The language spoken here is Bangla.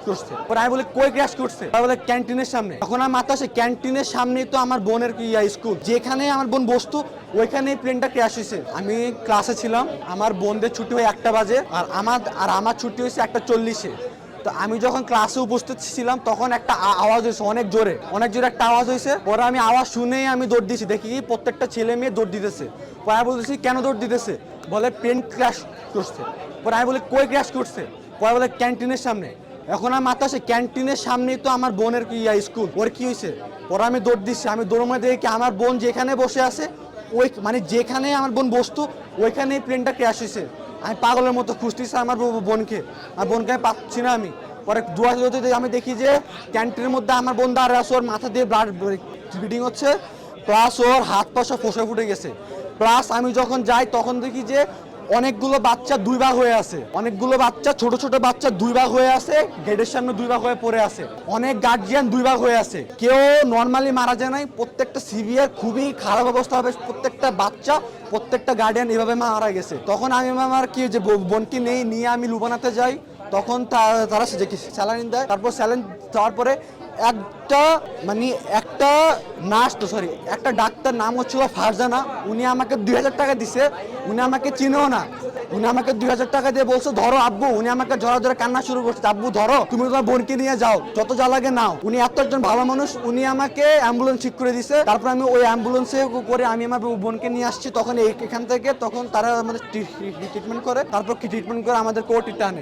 করছে। পরে আমি বলি কই ক্র্যাশ করছে? বলে ক্যান্টিনের সামনে। তখন আমার মাথা আসে ক্যান্টিনের সামনেই তো আমার বোনের স্কুল, যেখানে আমার বোন বসতো ওইখানেই প্লেনটা ক্র্যাশ হয়েছে। আমি ক্লাসে ছিলাম, আমার বোনদের ছুটি হয় 1টা বাজে, আর আমার ছুটি হয়েছে 1টা 40-এ। তো আমি যখন ক্লাসে উপস্থিত ছিলাম তখন একটা আওয়াজ হয়েছে অনেক জোরে একটা আওয়াজ হয়েছে। পরে আমি আওয়াজ শুনেই আমি দৌড় দিয়েছি, দেখি কি প্রত্যেকটা ছেলে মেয়ে দৌড় দিতেছে। পরে আমি বলতেছি কেন দৌড় দিতেছে? বলে প্লেন ক্র্যাশ করছে। পরে আমি বলি কই ক্র্যাশ করছে? পরে বলে ক্যান্টিনের সামনে। এখন আমার মাথা আসে ক্যান্টিনের সামনেই তো আমার বোনের স্কুল, ওর কি হয়েছে? পরে আমি দৌড় দিচ্ছি, আমি দৌড়ের মধ্যে দেখি আমার বোন যেখানে বসে আছে ওই মানে যেখানে আমার বোন বসতো ওইখানেই প্লেনটা ক্র্যাশ হয়েছে। আমি পাগলের মতো খুঁজতেছি আমার বোনকে, আর বোনকে আমি পাচ্ছি না। আমি পরে আমি দেখি যে ক্যান্টিনের মধ্যে আমার বোন দাঁড়িয়ে আছে, ওর মাথা দিয়ে ব্লাড ব্লিডিং হচ্ছে, প্লাস ওর হাত পা সব ফোসা ফুটে গেছে। প্লাস আমি যখন যাই তখন দেখি যে অনেকগুলো বাচ্চা 2 ভাগ হয়ে আছে, অনেকগুলো বাচ্চা ছোট ছোট বাচ্চা 2 ভাগ হয়ে আছে, গেটের সামনে 2 ভাগ হয়ে পড়ে আছে, অনেক গার্জিয়ান 2 ভাগ হয়ে আছে। কেউ নর্মালি মারা যায় নাই, প্রত্যেকটা সিভিয়ার খুবই খারাপ অবস্থা হবে, প্রত্যেকটা বাচ্চা প্রত্যেকটা গার্ডিয়ান এভাবে মারা গেছে। তখন আমি আমার কি যে বোনকে নিয়ে আমি লুবানাতে যাই, তখন তারা স্যালাইন দেয়। তারপর স্যালাইন দেওয়ার পরে একটা নার্স একটা ডাক্তার নাম হচ্ছিল ফারজানা, উনি আমাকে 2000 টাকা দিছে। উনি আমাকে চিনেও না, উনি আমাকে 2000 টাকা দিয়ে বলছে ধরো আব্বু। উনি আমাকে জড়া জড়া কান্না শুরু করছে, আব্বু ধরো, তুমি তোমার বোনকে নিয়ে যাও, যত যা লাগে নাও। উনি এত একজন ভালো মানুষ, উনি আমাকে অ্যাম্বুলেন্স ঠিক করে দিছে। তারপর আমি ওই অ্যাম্বুলেন্সে করে আমি আমার বোনকে নিয়ে আসছি। তখন এখান থেকে তখন তারা আমাদের ট্রিটমেন্ট করে, তারপর ট্রিটমেন্ট করে আমাদের কোর্টে টানে।